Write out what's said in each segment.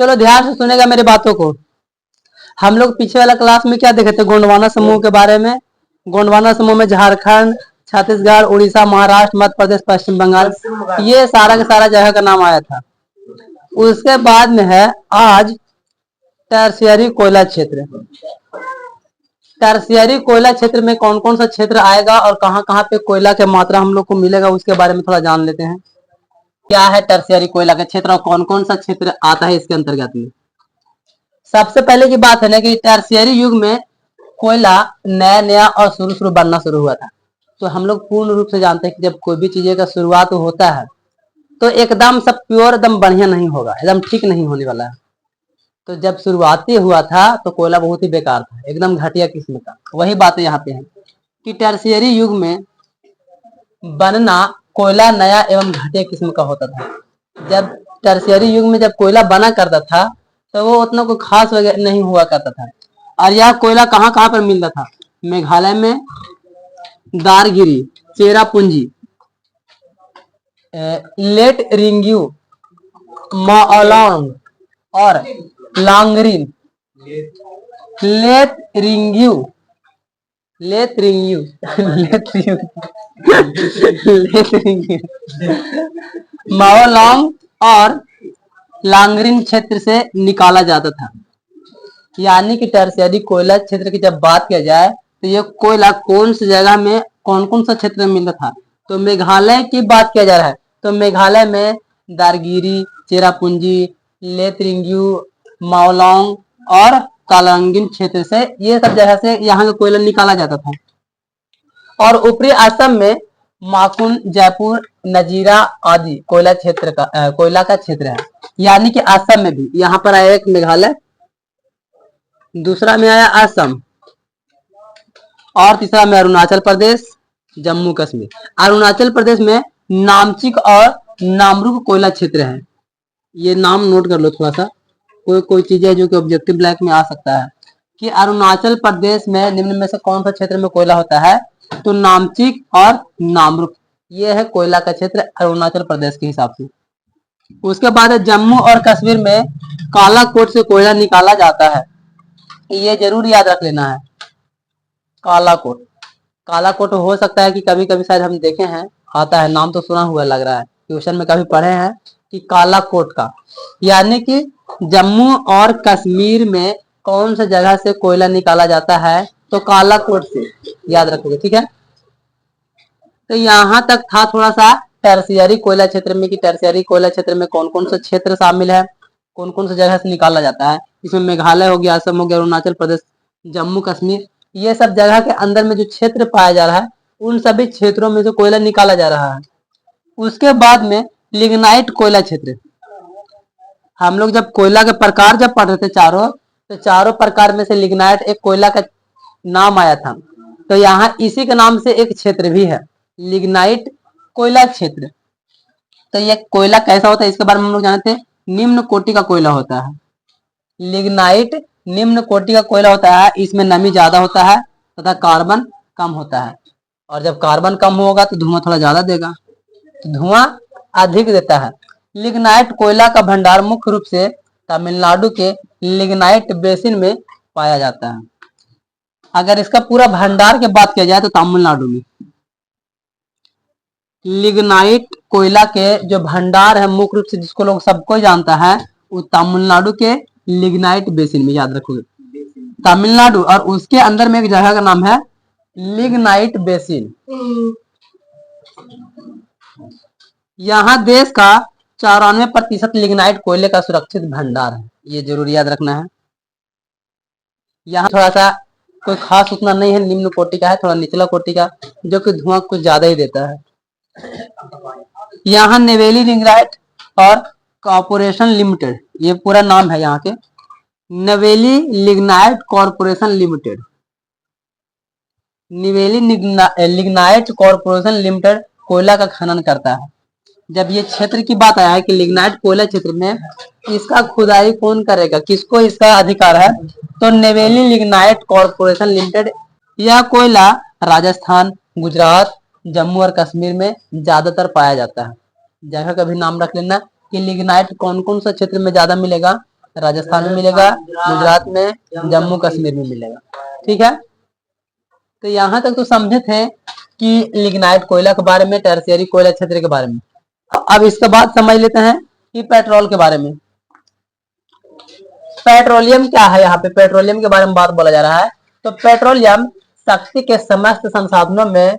चलो ध्यान से सुनेगा मेरी बातों को। हम लोग पीछे वाला क्लास में क्या देखे थे, गोंडवाना समूह के बारे में। गोंडवाना समूह में झारखंड, छत्तीसगढ़, उड़ीसा, महाराष्ट्र, मध्य प्रदेश, पश्चिम बंगाल, ये सारा का सारा जगह का नाम आया था। उसके बाद में है आज टर्शियरी कोयला क्षेत्र। टर्शियरी कोयला क्षेत्र में कौन कौन सा क्षेत्र आएगा और कहाँ कहाँ पे कोयला की मात्रा हम लोग को मिलेगा, उसके बारे में थोड़ा जान लेते हैं। क्या है टर्शियरी कोयला का क्षेत्र और कौन कौन सा क्षेत्र आता है इसके अंतर्गत में। सबसे पहले की बात है ना कि टर्शियरी युग में कोयला नया नया और शुरू शुरू बनना शुरू हुआ था। तो हम लोग पूर्ण रूप से जानते हैं कि जब कोई भी चीजें का शुरुआत होता है तो एकदम सब प्योर एकदम बढ़िया नहीं होगा, एकदम ठीक नहीं होने वाला है। तो जब शुरुआती हुआ था तो कोयला बहुत ही बेकार था, एकदम घटिया किस्म का। वही बातें यहाँ पे है कि टर्शियरी युग में बनना कोयला नया एवं घटिया किस्म का होता था। जब टर्शियरी युग में जब कोयला बना करता था तो वो उतना कोई खास वगैरह नहीं हुआ करता था। और यह कोयला कहाँ कहाँ पर मिलता था, मेघालय में दारगिरी, चेरापूंजी, लेट रिंग्यू, माओलोंग और लांगरिन। लेट रिंग्यू लेट रिंग्यू लेट रिंग्यू लेट रिंग्यू माओलोंग और लांगरिन क्षेत्र से निकाला जाता था। यानी कि टर्शियरी कोयला क्षेत्र की जब बात किया जाए तो ये कोयला कौन सी जगह में कौन कौन सा क्षेत्र में मिलता था। तो मेघालय की बात किया जा रहा है तो मेघालय में दारगिरी, चेरापूंजी, लेतरिंग्यू, माओलोंग और कालांगिन क्षेत्र से, ये सब जगह से यहाँ का कोयला निकाला जाता था। और ऊपरी असम में माकुन, जयपुर, नजीरा आदि कोयला का क्षेत्र है। यानी कि असम में भी यहाँ पर आया एक मेघालय, दूसरा में आया असम और तीसरा में अरुणाचल प्रदेश, जम्मू कश्मीर। अरुणाचल प्रदेश में नामचिक और नामरूप कोयला क्षेत्र है। ये नाम नोट कर लो थोड़ा सा, कोई कोई चीज है जो कि ऑब्जेक्टिव ब्लैक में आ सकता है कि अरुणाचल प्रदेश में निम्न में से कौन सा क्षेत्र में कोयला होता है। तो नामचिक और नामरूप, ये है कोयला का क्षेत्र अरुणाचल प्रदेश के हिसाब से। उसके बाद जम्मू और कश्मीर में कालाकोट से कोयला निकाला जाता है, ये जरूर याद रख लेना है। कालाकोट, कालाकोट हो सकता है कि कभी कभी शायद हम देखे हैं, आता है, नाम तो सुना हुआ लग रहा है, ट्यूशन में कभी पढ़े हैं कि कालाकोट का। यानी कि जम्मू और कश्मीर में कौन सा जगह से कोयला निकाला जाता है, तो कालाकोट से, याद रखोगे, ठीक है। तो यहाँ तक था थोड़ा सा टर्शियरी कोयला क्षेत्र में कि टर्शियरी कोयला क्षेत्र में कौन कौन सा क्षेत्र शामिल है, कौन कौन सा जगह से निकाला जाता है। इसमें मेघालय हो गया, असम हो गया, अरुणाचल प्रदेश, जम्मू कश्मीर, ये सब जगह के अंदर में जो क्षेत्र पाया जा रहा है उन सभी क्षेत्रों में से कोयला निकाला जा रहा है। उसके बाद में लिग्नाइट कोयला क्षेत्र। हम लोग जब कोयला के प्रकार जब पढ़ रहे थे चारों, तो चारों प्रकार में से लिग्नाइट एक कोयला का नाम आया था। तो यहाँ इसी के नाम से एक क्षेत्र भी है, लिग्नाइट कोयला क्षेत्र। तो ये कोयला कैसा होता है इसके बारे में हम लोग जानते हैं, निम्न कोटि का कोयला होता है। लिग्नाइट निम्न कोटि का कोयला होता है, इसमें नमी ज्यादा होता है तथा कार्बन कम होता है। और जब कार्बन कम होगा तो धुआं थोड़ा ज्यादा देगा, तो धुआं अधिक देता है। लिग्नाइट कोयला का भंडार मुख्य रूप से तमिलनाडु के लिग्नाइट बेसिन में पाया जाता है। अगर इसका पूरा भंडार की बात किया जाए तो तमिलनाडु में लिग्नाइट कोयला के जो भंडार है मुख्य रूप से जिसको लोग सबको जानता है वो तमिलनाडु के लिग्नाइट बेसिन में, याद रखोगे तमिलनाडु। और उसके अंदर में एक जगह का नाम है लिग्नाइट बेसिन। यहाँ देश का 94% लिग्नाइट कोयले का सुरक्षित भंडार है, ये जरूर याद रखना है। यहाँ थोड़ा सा कोई खास उतना नहीं है, निम्न कोटि का है, थोड़ा निचला कोटि का, जो कि धुआं कुछ ज्यादा ही देता है। यहाँ नेवेली लिग्नाइट और कॉर्पोरेशन लिमिटेड, ये पूरा नाम है यहाँ के, Neyveli lignite corporation limited. Neyveli lignite corporation limited कोयला का खनन करता है। जब ये क्षेत्र की बात आया है कि लिग्नाइट कोयला क्षेत्र में इसका खुदाई कौन करेगा, किसको इसका अधिकार है, तो नेवेली लिग्नाइट कॉर्पोरेशन लिमिटेड। यह कोयला राजस्थान, गुजरात, जम्मू और कश्मीर में ज्यादातर पाया जाता है। जगह का भी नाम रख लेना कि लिग्नाइट कौन कौन सा क्षेत्र में ज्यादा मिलेगा, राजस्थान में मिलेगा, गुजरात में, जम्मू कश्मीर में मिलेगा। ठीक है, तो यहाँ तक तो समझे थे कि लिग्नाइट कोयला के बारे में, टर्शियरी कोयला क्षेत्र के बारे में। अब इसके बाद समझ लेते हैं कि पेट्रोल के बारे में। पेट्रोलियम क्या है, यहाँ पे पेट्रोलियम के बारे में बात बोला जा रहा है। तो पेट्रोलियम शक्ति के समस्त संसाधनों में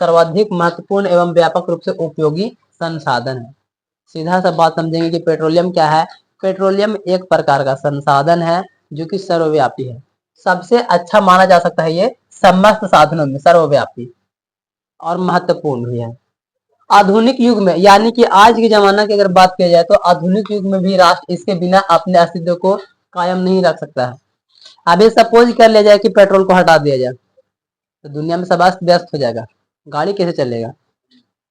सर्वाधिक महत्वपूर्ण एवं व्यापक रूप से उपयोगी संसाधन है। सीधा सा बात समझेंगे कि पेट्रोलियम क्या है। पेट्रोलियम एक प्रकार का संसाधन है जो कि सर्वव्यापी है। सबसे अच्छा माना जा सकता है ये समस्त साधनों में, सर्वव्यापी और महत्वपूर्ण भी है। आधुनिक युग में, यानी कि आज के जमाना की अगर बात किया जाए तो आधुनिक युग में भी राष्ट्र इसके बिना अपने अस्तित्व को कायम नहीं रख सकता है। अभी सपोज कर लिया जाए कि पेट्रोल को हटा दिया जाए तो दुनिया में सब अस्त व्यस्त हो जाएगा, गाड़ी कैसे चलेगा।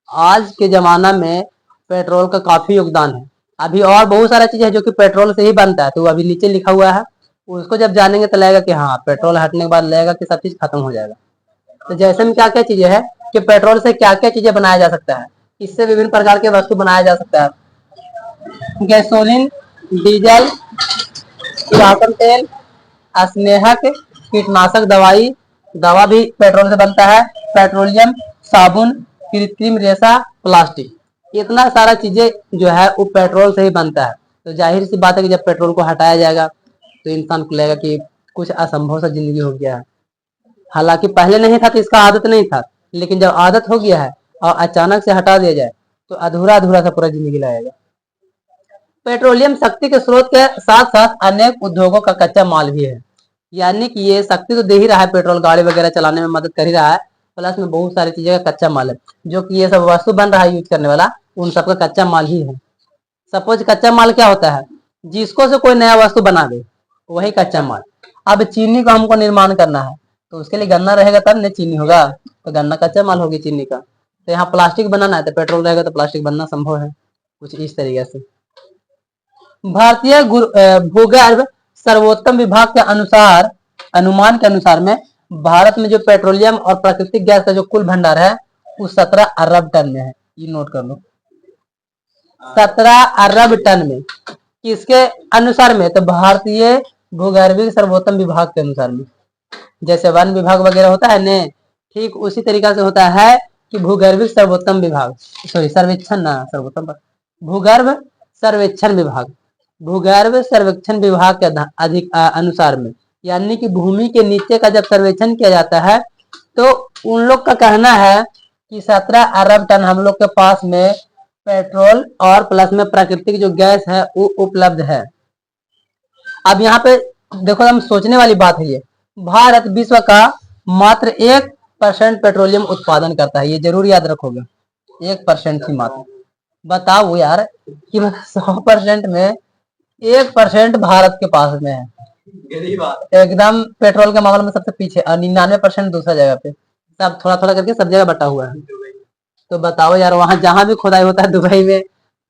आज के जमाना में पेट्रोल का काफी योगदान है। अभी और बहुत सारा चीज है जो कि पेट्रोल से ही बनता है, तो अभी नीचे लिखा हुआ है, उसको जब जानेंगे तो लगेगा कि हाँ, पेट्रोल हटने के बाद लगेगा कि सब चीज खत्म हो जाएगा। तो जैसे में क्या क्या चीजें है कि पेट्रोल से क्या क्या चीजें बनाया जा सकता है। इससे विभिन्न प्रकार के वस्तु बनाया जा सकता है। गैसोलीन, डीजल, किरासन तेल, स्नेहक, कीटनाशक दवाई, दवा भी पेट्रोल से बनता है, पेट्रोलियम, साबुन, कृत्रिम रेशा, प्लास्टिक, इतना सारा चीजें जो है वो पेट्रोल से ही बनता है। तो जाहिर सी बात है कि जब पेट्रोल को हटाया जाएगा तो इंसान को लगेगा कि कुछ असंभव सा जिंदगी हो गया है। हालांकि पहले नहीं था तो इसका आदत नहीं था, लेकिन जब आदत हो गया है और अचानक से हटा दिया जाए तो अधूरा अधूरा सा पूरा जिंदगी लगेगा। पेट्रोलियम शक्ति के स्रोत के साथ साथ अनेक उद्योगों का कच्चा माल भी है। यानी कि ये शक्ति तो दे ही रहा है, पेट्रोल गाड़ी वगैरह चलाने में मदद कर ही रहा है, प्लस में बहुत सारी चीजें का कच्चा माल है जो कि ये सब वस्तु बन रहा है यूज करने वाला, उन सबका कच्चा माल ही है। सपोज कच्चा माल क्या होता है, जिसको से कोई नया वस्तु बना दे वही कच्चा माल। अब चीनी का हमको निर्माण करना है तो उसके लिए गन्ना रहेगा तब न चीनी होगा, तो गन्ना कच्चा माल होगी चीनी का। तो यहाँ प्लास्टिक बनाना है तो पेट्रोल रहेगा तो प्लास्टिक बनना संभव है, कुछ इस तरीके से। भारतीय भूगर्भ सर्वोत्तम विभाग के अनुसार, अनुमान के अनुसार में भारत में जो पेट्रोलियम और प्राकृतिक गैस का जो कुल भंडार है वो 17 अरब टन में है। ये नोट कर लो, 17 अरब टन में। किसके अनुसार में, तो भारतीय भूगर्भिक सर्वोत्तम विभाग के अनुसार में। जैसे वन विभाग वगैरह होता है ने, ठीक उसी तरीका से होता है कि भूगर्भिक सर्वोत्तम विभाग, सॉरी सर्वेक्षण ना सर्वोत्तम, भूगर्भ सर्वेक्षण विभाग, भूगर्भ सर्वेक्षण विभाग के अधिक अनुसार में, यानी कि भूमि के नीचे का जब सर्वेक्षण किया जाता है तो उन लोग का कहना है कि 17 अरब टन हम लोग के पास में पेट्रोल और प्लस में प्राकृतिक जो गैस है वो उपलब्ध है। अब यहाँ पे देखो, हम सोचने वाली बात है ये, भारत विश्व का मात्र 1% पेट्रोलियम उत्पादन करता है, ये जरूर याद रखोगे, 1% ही मात्र। बताओ यार कि 100% में 1% भारत के पास में है, एकदम पेट्रोल के मामले में सबसे पीछे, और 99% दूसरा जगह पे, सब थोड़ा थोड़ा करके सब जगह बटा हुआ है। तो बताओ यार, वहां जहां भी खुदाई होता है, दुबई में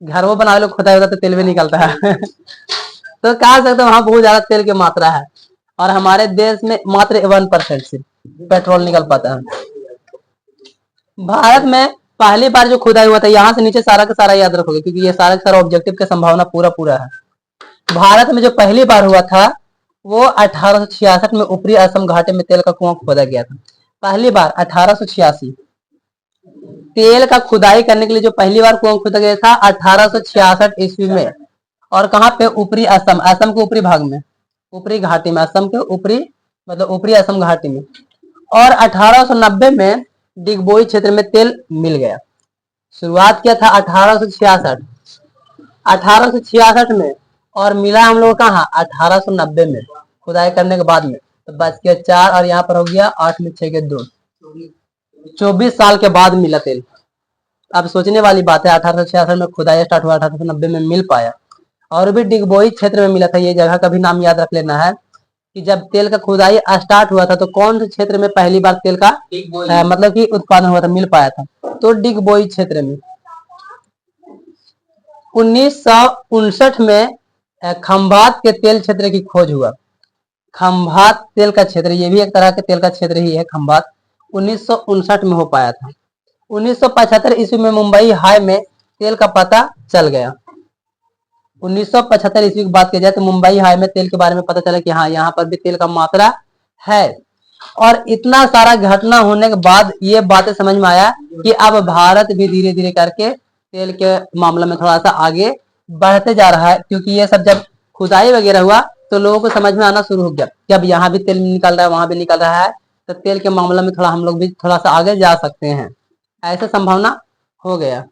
घर वो बना लो खुदाई होता है तो तेल भी निकलता है तो कह सकते वहां बहुत ज्यादा तेल की मात्रा है, और हमारे देश में मात्र 1% से पेट्रोल निकल पाता है। भारत में पहली बार जो खुदाई हुआ था, यहाँ से नीचे सारा का सारा याद रखोगे क्योंकि ये सारा का सारा ऑब्जेक्टिव की संभावना पूरा पूरा है। भारत में जो पहली बार हुआ था वो 1866 में ऊपरी असम घाटी में तेल का कुआं खोदा गया था। पहली बार 1886 तेल का खुदाई करने के लिए जो पहली बार कुआं खोदा गया था 1866 ईस्वी में। और कहाँ पे, ऊपरी असम, असम के ऊपरी भाग में, ऊपरी घाटी में, असम के ऊपरी मतलब ऊपरी असम घाटी में। और 1890 में डिगबोई क्षेत्र में तेल मिल गया। शुरुआत किया था 1866 में, और मिला हम लोग कहाँ 1890 में खुदाई करने के बाद में। तो बच गया 4 और यहाँ पर हो गया 8 में 6 के 2, 24 साल के बाद मिला तेल। अब सोचने वाली बात है, 1866 में खुदाई स्टार्ट हुआ, 1890 में मिल पाया, और भी डिगबोई क्षेत्र में मिला था। ये जगह का भी नाम याद रख लेना है कि जब तेल का खुदाई स्टार्ट हुआ था तो कौन से क्षेत्र में पहली बार तेल का मतलब कि उत्पादन हुआ था, मिल पाया था, तो डिगबोई क्षेत्र में। 1959 में खंभात के तेल क्षेत्र की खोज हुआ। खंभात तेल का क्षेत्र, ये भी एक तरह के तेल का क्षेत्र ही है खंभात, 1959 में हो पाया था। 1975 ईस्वी में मुंबई हाई में तेल का पता चल गया। 1975 ईस्वी की बात की जाए तो मुंबई हाई में तेल के बारे में पता चला कि हाँ यहाँ पर भी तेल का मात्रा है। और इतना सारा घटना होने के बाद ये बातें समझ में आया कि अब भारत भी धीरे धीरे करके तेल के मामले में थोड़ा सा आगे बढ़ते जा रहा है, क्योंकि ये सब जब खुदाई वगैरह हुआ तो लोगों को समझ में आना शुरू हो गया कि अब यहाँ भी तेल निकल रहा है, वहां भी निकल रहा है, तो तेल के मामले में थोड़ा हम लोग भी थोड़ा सा आगे जा सकते हैं, ऐसा संभावना हो गया।